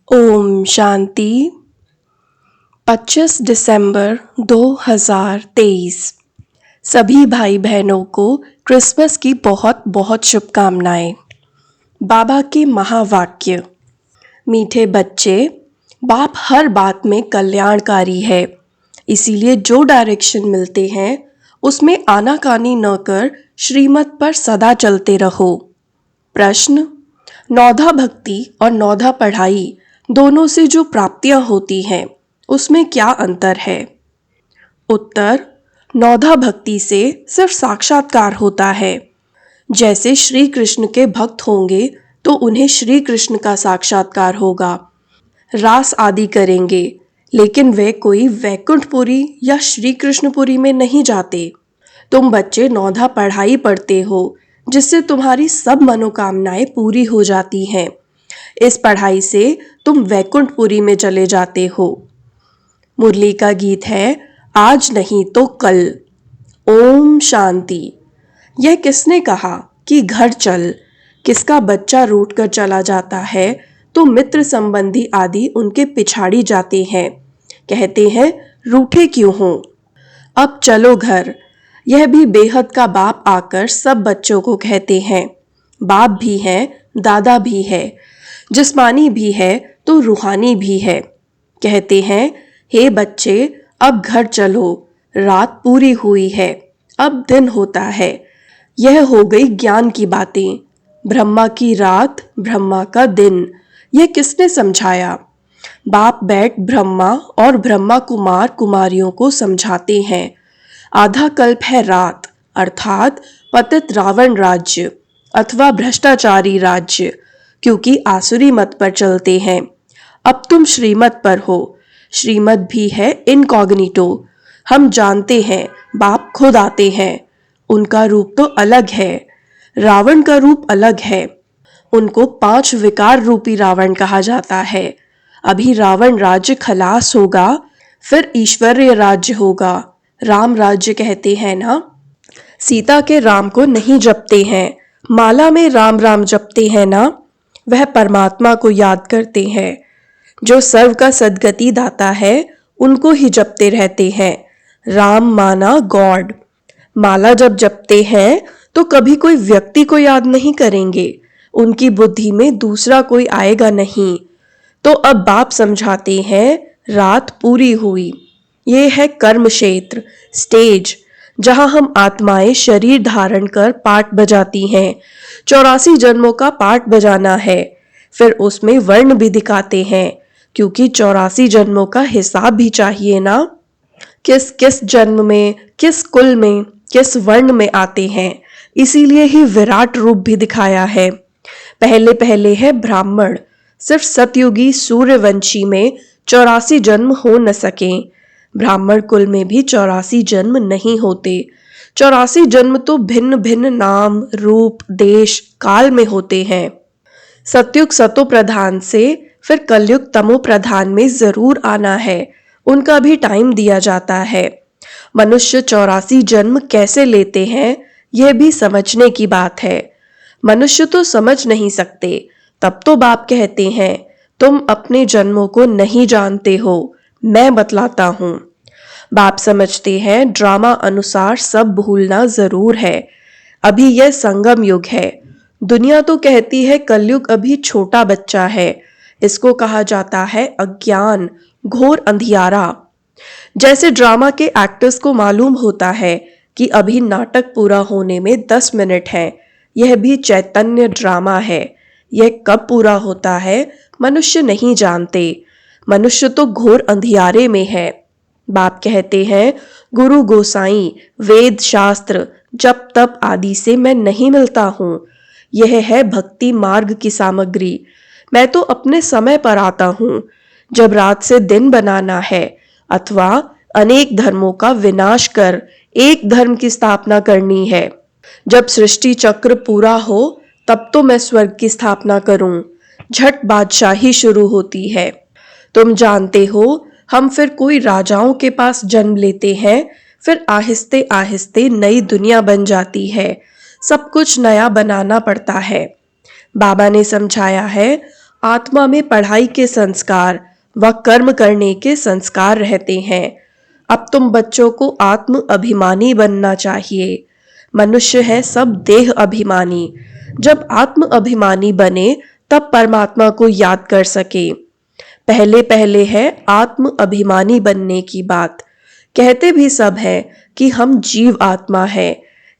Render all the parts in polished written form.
ओम शांति। 25 दिसंबर 2023। सभी भाई बहनों को क्रिसमस की बहुत बहुत शुभकामनाएं। बाबा के महावाक्य। मीठे बच्चे, बाप हर बात में कल्याणकारी है, इसीलिए जो डायरेक्शन मिलते हैं उसमें आनाकानी न कर श्रीमत पर सदा चलते रहो। प्रश्न: नौधा भक्ति और नौधा पढ़ाई दोनों से जो प्राप्तियां होती हैं उसमें क्या अंतर है? उत्तर: नौधा भक्ति से सिर्फ साक्षात्कार होता है। जैसे श्री कृष्ण के भक्त होंगे तो उन्हें श्री कृष्ण का साक्षात्कार होगा, रास आदि करेंगे, लेकिन वे कोई वैकुंठपुरी या श्री कृष्णपुरी में नहीं जाते। तुम बच्चे नौधा पढ़ाई पढ़ते हो जिससे तुम्हारी सब मनोकामनाएं पूरी हो जाती हैं। इस पढ़ाई से तुम वैकुंठपुरी में चले जाते हो। मुरली का गीत है, आज नहीं तो कल। ओम शांति। यह किसने कहा कि घर चल? किसका बच्चा रूठ कर चला जाता है तो मित्र संबंधी आदि उनके पिछाड़ी जाते हैं, कहते हैं रूठे क्यों हो, अब चलो घर। यह भी बेहद का बाप आकर सब बच्चों को कहते हैं। बाप भी है, दादा भी है, जिस्मानी भी है तो रूहानी भी है। कहते हैं, हे बच्चे, अब घर चलो, रात पूरी हुई है, अब दिन होता है। यह हो गई ज्ञान की बातें। ब्रह्मा की रात, ब्रह्मा का दिन, यह किसने समझाया? बाप बैठ ब्रह्मा और ब्रह्मा कुमार कुमारियों को समझाते हैं। आधा कल्प है रात, अर्थात पतित रावण राज्य अथवा भ्रष्टाचारी राज्य, क्योंकि आसुरी मत पर चलते हैं। अब तुम श्रीमत पर हो। श्रीमत भी है इनकॉग्निटो। हम जानते हैं बाप खुद आते हैं। उनका रूप तो अलग है, रावण का रूप अलग है। उनको 5 विकार रूपी रावण कहा जाता है। अभी रावण राज्य खलास होगा, फिर ईश्वरीय राज्य होगा। राम राज्य कहते हैं ना। सीता के राम को नहीं जपते हैं, माला में राम राम जपते हैं ना। वह परमात्मा को याद करते हैं। जो सर्व का सद्गति दाता है उनको ही जपते रहते हैं। राम माना गॉड। माला जब जपते हैं तो कभी कोई व्यक्ति को याद नहीं करेंगे, उनकी बुद्धि में दूसरा कोई आएगा नहीं। तो अब बाप समझाते हैं, रात पूरी हुई। ये है कर्म क्षेत्र, स्टेज, जहां हम आत्माएं शरीर धारण कर पाठ बजाती हैं। 84 जन्मों का पाठ बजाना है। फिर उसमें वर्ण भी दिखाते हैं, क्योंकि 84 जन्मों का हिसाब भी चाहिए ना। किस किस जन्म में, किस कुल में, किस वर्ण में आते हैं, इसीलिए ही विराट रूप भी दिखाया है। पहले पहले है ब्राह्मण। सिर्फ सतयुगी सूर्यवंशी में 84 जन्म हो न सके। ब्राह्मण कुल में भी 84 जन्म नहीं होते। 84 जन्म तो भिन्न भिन्न नाम, रूप, देश, काल में होते हैं। सतयुग सतो प्रधान से फिर कलयुग तमो प्रधान में जरूर आना है, उनका भी टाइम दिया जाता है। मनुष्य 84 जन्म कैसे लेते हैं यह भी समझने की बात है। मनुष्य तो समझ नहीं सकते, तब तो बाप कहते हैं, तुम अपने जन्मों को नहीं जानते हो, मैं बतलाता हूँ। बाप समझते हैं ड्रामा अनुसार सब भूलना जरूर है। अभी यह संगम युग है। दुनिया तो कहती है कलयुग अभी छोटा बच्चा है। इसको कहा जाता है अज्ञान, घोर अंधियारा। जैसे ड्रामा के एक्टर्स को मालूम होता है कि अभी नाटक पूरा होने में 10 मिनट हैं, यह भी चैतन्य ड्रामा है। यह कब पूरा होता है मनुष्य नहीं जानते। मनुष्य तो घोर अंधियारे में है। बाप कहते हैं, गुरु गोसाई, वेद शास्त्र, जप तप आदि से मैं नहीं मिलता हूँ। यह है भक्ति मार्ग की सामग्री। मैं तो अपने समय पर आता हूँ, जब रात से दिन बनाना है अथवा अनेक धर्मों का विनाश कर एक धर्म की स्थापना करनी है। जब सृष्टि चक्र पूरा हो तब तो मैं स्वर्ग की स्थापना करूं। झट बादशाही शुरू होती है। तुम जानते हो, हम फिर कोई राजाओं के पास जन्म लेते हैं, फिर आहिस्ते आहिस्ते नई दुनिया बन जाती है। सब कुछ नया बनाना पड़ता है। बाबा ने समझाया है, आत्मा में पढ़ाई के संस्कार व कर्म करने के संस्कार रहते हैं। अब तुम बच्चों को आत्म अभिमानी बनना चाहिए। मनुष्य है सब देह अभिमानी। जब आत्म अभिमानी बने तब परमात्मा को याद कर सके। पहले पहले है आत्म अभिमानी बनने की बात। कहते भी सब है कि हम जीव आत्मा है।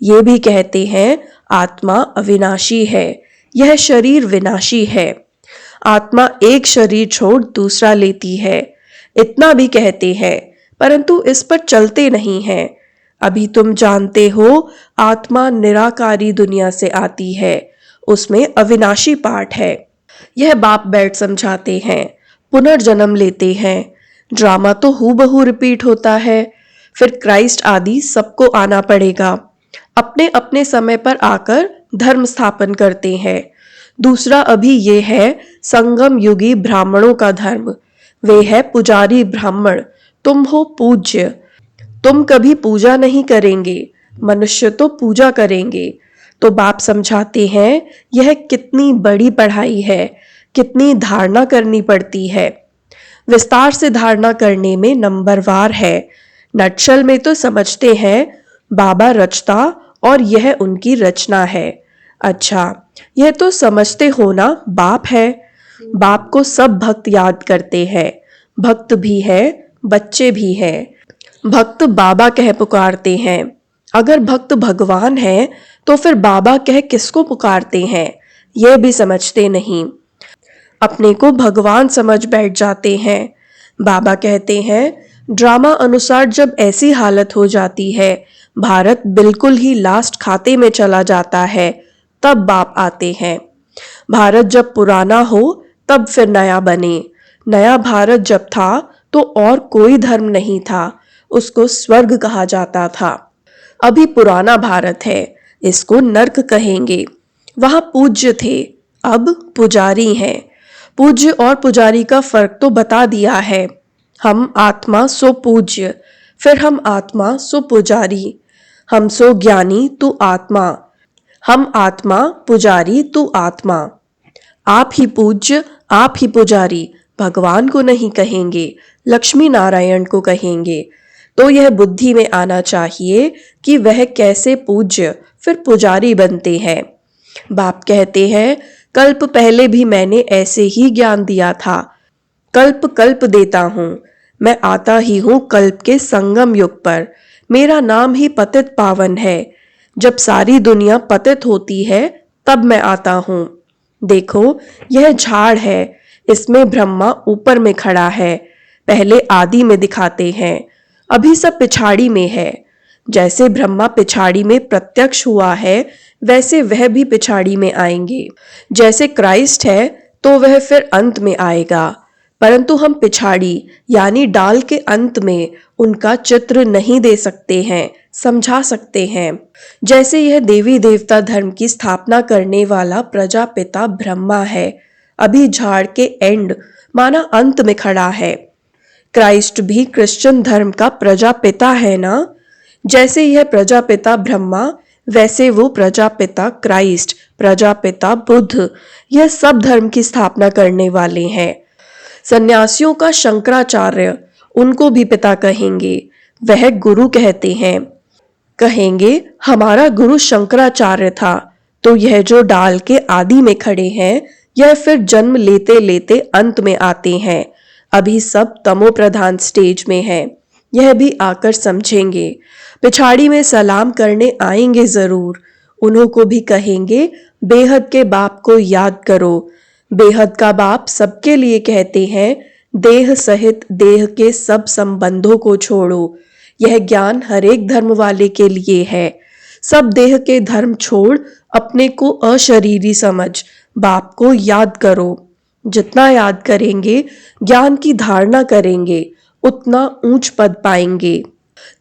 ये भी कहते हैं आत्मा अविनाशी है, यह शरीर विनाशी है। आत्मा एक शरीर छोड़ दूसरा लेती है, इतना भी कहते हैं, परंतु इस पर चलते नहीं हैं। अभी तुम जानते हो आत्मा निराकारी दुनिया से आती है, उसमें अविनाशी पाठ है। यह बाप बैठ समझाते हैं, पुनर्जन्म लेते हैं। ड्रामा तो हूबहू रिपीट होता है। फिर क्राइस्ट आदि सबको आना पड़ेगा। अपने अपने समय पर आकर धर्म स्थापन करते हैं। दूसरा अभी ये है संगम युगी ब्राह्मणों का धर्म। वे है पुजारी ब्राह्मण, तुम हो पूज्य। तुम कभी पूजा नहीं करेंगे, मनुष्य तो पूजा करेंगे। तो बाप समझाते हैं यह कितनी बड़ी पढ़ाई है, कितनी धारणा करनी पड़ती है। विस्तार से धारणा करने में नंबरवार है। नटशल में तो समझते हैं बाबा रचता और यह उनकी रचना है। अच्छा, यह तो समझते हो ना बाप है। बाप को सब भक्त याद करते हैं। भक्त भी है, बच्चे भी हैं। भक्त बाबा कह पुकारते हैं। अगर भक्त भगवान है तो फिर बाबा कह किसको पुकारते हैं, यह भी समझते नहीं। अपने को भगवान समझ बैठ जाते हैं। बाबा कहते हैं ड्रामा अनुसार जब ऐसी हालत हो जाती है, भारत बिल्कुल ही लास्ट खाते में चला जाता है, तब बाप आते हैं। भारत जब पुराना हो तब फिर नया बने। नया भारत जब था तो और कोई धर्म नहीं था, उसको स्वर्ग कहा जाता था। अभी पुराना भारत है, इसको नर्क कहेंगे। वहां पूज्य थे, अब पुजारी हैं। पूज्य और पुजारी का फर्क तो बता दिया है। हम आत्मा सो पूज्य, फिर हम आत्मा सो पुजारी। हम सो ज्ञानी तू आत्मा, हम आत्मा पुजारी तू आत्मा। आप ही पूज्य, आप ही पुजारी भगवान को नहीं कहेंगे, लक्ष्मी नारायण को कहेंगे। तो यह बुद्धि में आना चाहिए कि वह कैसे पूज्य फिर पुजारी बनते हैं। बाप कहते हैं कल्प पहले भी मैंने ऐसे ही ज्ञान दिया था। कल्प कल्प देता हूँ, मैं आता ही हूँ कल्प के संगम युग पर। मेरा नाम ही पतित पावन है। जब सारी दुनिया पतित होती है तब मैं आता हूँ। देखो यह झाड़ है, इसमें ब्रह्मा ऊपर में खड़ा है। पहले आदि में दिखाते हैं, अभी सब पिछाड़ी में है। जैसे ब्रह्मा पिछाड़ी में प्रत्यक्ष हुआ है, वैसे वह भी पिछाड़ी में आएंगे। जैसे क्राइस्ट है तो वह फिर अंत में आएगा, परंतु हम पिछाड़ी यानी डाल के अंत में उनका चित्र नहीं दे सकते हैं, समझा सकते हैं। जैसे यह देवी देवता धर्म की स्थापना करने वाला प्रजापिता ब्रह्मा है, अभी झाड़ के एंड माना अंत में खड़ा है। क्राइस्ट भी क्रिश्चियन धर्म का प्रजापिता है ना। जैसे यह प्रजापिता ब्रह्मा, वैसे वो प्रजापिता क्राइस्ट, प्रजापिता बुद्ध, यह सब धर्म की स्थापना करने वाले हैं। सन्यासियों का शंकराचार्य, उनको भी पिता कहेंगे, वह गुरु कहते हैं। कहेंगे हमारा गुरु शंकराचार्य था। तो यह जो डाल के आदि में खड़े हैं, यह फिर जन्म लेते लेते अंत में आते हैं। अभी सब तमो प्रधान स्टेज में है, यह भी आकर समझेंगे। पिछाड़ी में सलाम करने आएंगे जरूर। उन्हों को भी कहेंगे बेहद के बाप को याद करो। बेहद का बाप सबके लिए कहते हैं देह सहित देह के सब संबंधों को छोड़ो। यह ज्ञान हर एक धर्म वाले के लिए है। सब देह के धर्म छोड़ अपने को अशरीरी समझ बाप को याद करो। जितना याद करेंगे, ज्ञान की धारणा करेंगे, उतना ऊंच पद पाएंगे।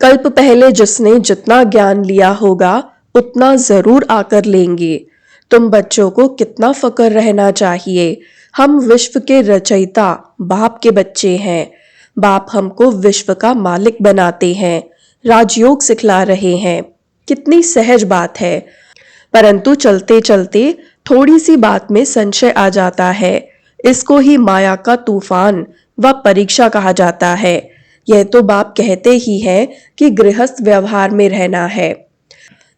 कल्प पहले जिसने जितना ज्ञान लिया होगा उतना जरूर आकर लेंगे। तुम बच्चों को कितना फक्र रहना चाहिए। हम विश्व के रचयिता बाप के बच्चे हैं। बाप हमको विश्व का मालिक बनाते हैं, राजयोग सिखला रहे हैं। कितनी सहज बात है, परंतु चलते चलते थोड़ी सी बात में संशय आ जाता है। इसको ही माया का तूफान व परीक्षा कहा जाता है। यह तो बाप कहते ही हैं कि गृहस्थ व्यवहार में रहना है।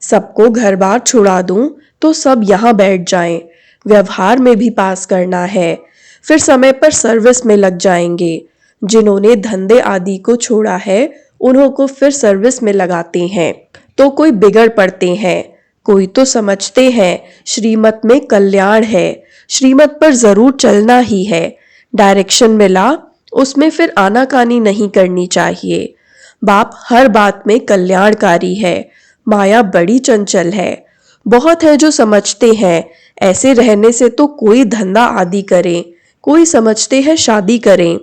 सबको घर बार छुड़ा दूं तो सब यहाँ बैठ जाएं। व्यवहार में भी पास करना है, फिर समय पर सर्विस में लग जाएंगे। जिन्होंने धंधे आदि को छोड़ा है उन्हों को फिर सर्विस में लगाते हैं तो कोई बिगड़ पड़ते हैं। कोई तो समझते हैं श्रीमत में कल्याण है, श्रीमत पर जरूर चलना ही है। डायरेक्शन मिला उसमें फिर आनाकानी नहीं करनी चाहिए। बाप हर बात में कल्याणकारी है। माया बड़ी चंचल है। बहुत है जो समझते हैं ऐसे रहने से तो कोई धंधा आदि करें, कोई समझते हैं शादी करें।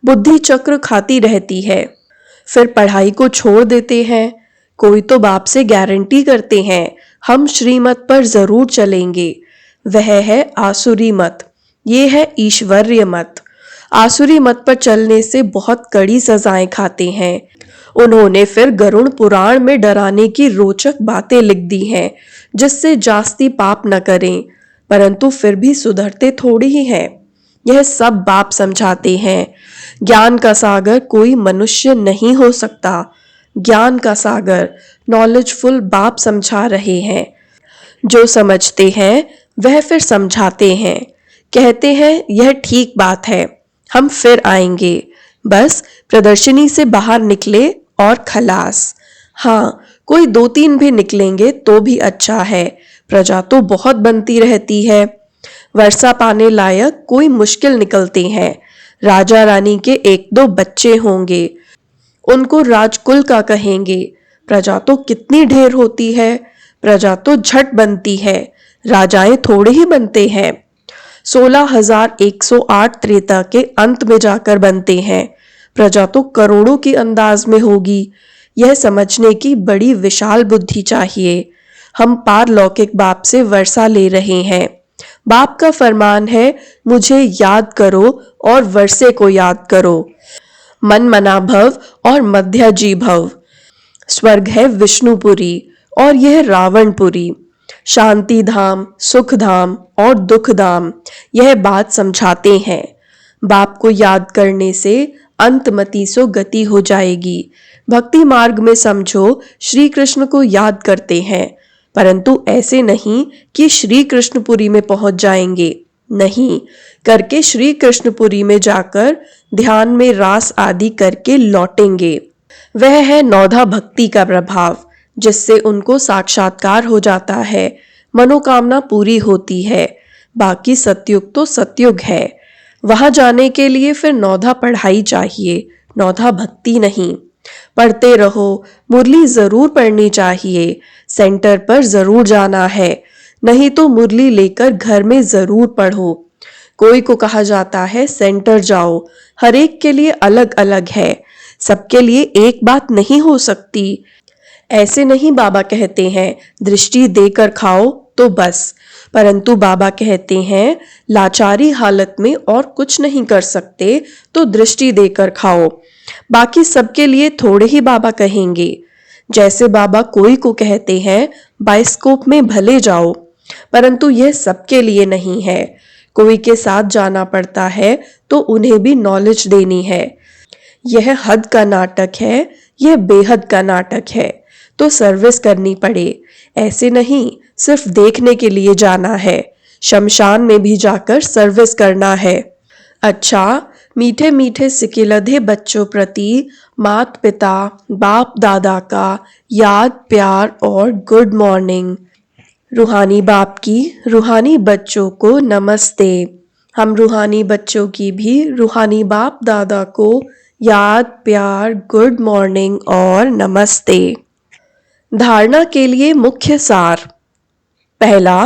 बुद्धि चक्र खाती रहती है, फिर पढ़ाई को छोड़ देते हैं। कोई तो बाप से गारंटी करते हैं हम श्रीमत पर जरूर चलेंगे। वह है आसुरी मत, ये है ईश्वर्य मत। आसुरी मत पर चलने से बहुत कड़ी सजाएं खाते हैं। उन्होंने फिर गरुड़ पुराण में डराने की रोचक बातें लिख दी हैं जिससे जास्ती पाप न करें, परंतु फिर भी सुधरते थोड़ी ही हैं। यह सब बाप समझाते हैं। ज्ञान का सागर कोई मनुष्य नहीं हो सकता। ज्ञान का सागर नॉलेजफुल बाप समझा रहे हैं। जो समझते हैं वह फिर समझाते हैं, कहते हैं यह ठीक बात है, हम फिर आएंगे। बस प्रदर्शनी से बाहर निकले और खलास। हाँ, कोई 2-3 भी निकलेंगे तो भी अच्छा है। प्रजा तो बहुत बनती रहती है। वर्षा पाने लायक कोई मुश्किल निकलते हैं। राजा रानी के 1-2 बच्चे होंगे, उनको राजकुल का कहेंगे। प्रजा तो कितनी ढेर होती है। प्रजा तो झट बनती है, राजाएं थोड़े ही बनते हैं। 16,108 त्रेता के अंत में जाकर बनते हैं। प्रजा तो करोड़ों की अंदाज में होगी। यह समझने की बड़ी विशाल बुद्धि चाहिए। हम पारलौकिक बाप से वर्षा ले रहे हैं। बाप का फरमान है मुझे याद करो और वर्षे को याद करो। मन मना भव और मध्याजी भव। स्वर्ग है विष्णुपुरी और यह रावणपुरी। शांति धाम, सुख धाम और दुख धाम, यह बात समझाते हैं। बाप को याद करने से अंतमति सो गति हो जाएगी। भक्ति मार्ग में समझो श्री कृष्ण को याद करते हैं, परंतु ऐसे नहीं कि श्री कृष्णपुरी में पहुंच जाएंगे। नहीं, करके श्री कृष्णपुरी में जाकर ध्यान में रास आदि करके लौटेंगे। वह है नौधा भक्ति का प्रभाव, जिससे उनको साक्षात्कार हो जाता है, मनोकामना पूरी होती है। बाकी सतयुग तो सतयुग है, वहां जाने के लिए फिर नौधा पढ़ाई चाहिए, नौधा भक्ति नहीं। पढ़ते रहो, मुरली जरूर पढ़नी चाहिए, सेंटर पर जरूर जाना है, नहीं तो मुरली लेकर घर में जरूर पढ़ो। कोई को कहा जाता है सेंटर जाओ, हर एक के लिए अलग अलग है, सबके लिए एक बात नहीं हो सकती। ऐसे नहीं बाबा कहते हैं दृष्टि देकर खाओ तो बस, परंतु बाबा कहते हैं लाचारी हालत में और कुछ नहीं कर सकते तो दृष्टि देकर खाओ। बाकी सबके लिए थोड़े ही बाबा कहेंगे। जैसे बाबा कोई को कहते हैं बाइस्कोप में भले जाओ, परंतु यह सबके लिए नहीं है। कोई के साथ जाना पड़ता है तो उन्हें भी नॉलेज देनी है। यह हद का नाटक है, यह बेहद का नाटक है, तो सर्विस करनी पड़े। ऐसे नहीं सिर्फ देखने के लिए जाना है, शमशान में भी जाकर सर्विस करना है। अच्छा, मीठे मीठे सिकिलधे बच्चों प्रति माता पिता बाप दादा का याद प्यार और गुड मॉर्निंग। रूहानी बाप की रूहानी बच्चों को नमस्ते। हम रूहानी बच्चों की भी रूहानी बाप दादा को याद प्यार गुड मॉर्निंग और नमस्ते। धारणा के लिए मुख्य सार। पहला,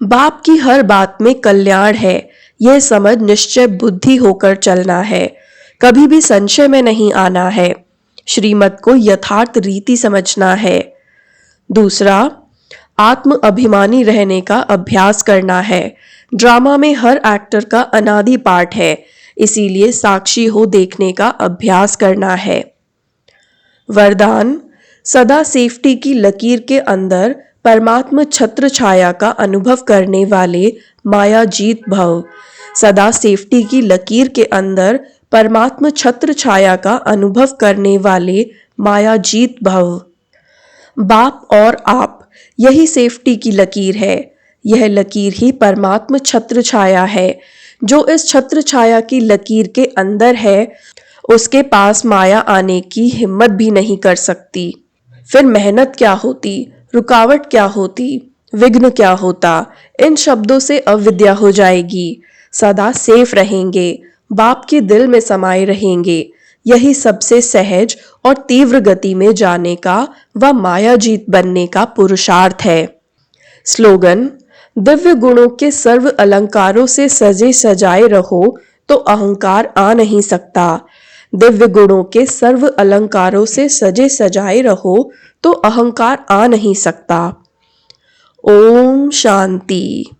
बाप की हर बात में कल्याण है, यह समझ निश्चय बुद्धि होकर चलना है, कभी भी संशय में नहीं आना है, श्रीमत को यथार्थ रीति समझना है। दूसरा, आत्म अभिमानी रहने का अभ्यास करना है। ड्रामा में हर एक्टर का अनादि पार्ट है, इसीलिए साक्षी हो देखने का अभ्यास करना है। वरदान, सदा सेफ्टी की लकीर के अंदर परमात्मा छत्र छाया का अनुभव करने वाले माया जीत भव। सदा सेफ्टी की लकीर के अंदर परमात्म छत्र छाया का अनुभव करने वाले मायाजीत भव। बाप और आप, यही सेफ्टी की लकीर है। यह लकीर ही परमात्म छत्र छाया है। जो इस छत्र छाया की लकीर के अंदर है, उसके पास माया आने की हिम्मत भी नहीं कर सकती। फिर मेहनत क्या होती, रुकावट क्या होती, विघ्न क्या होता, इन शब्दों से अविद्या हो जाएगी। सदा सेफ रहेंगे, बाप के दिल में समाये रहेंगे। यही सबसे सहज और तीव्र गति में जाने का व मायाजीत बनने का पुरुषार्थ है। स्लोगन: दिव्य गुणों के सर्व अलंकारों से सजे सजाए रहो तो अहंकार आ नहीं सकता। दिव्य गुणों के सर्व अलंकारों से सजे सजाए रहो तो अहंकार आ नहीं सकता। ओम शांति।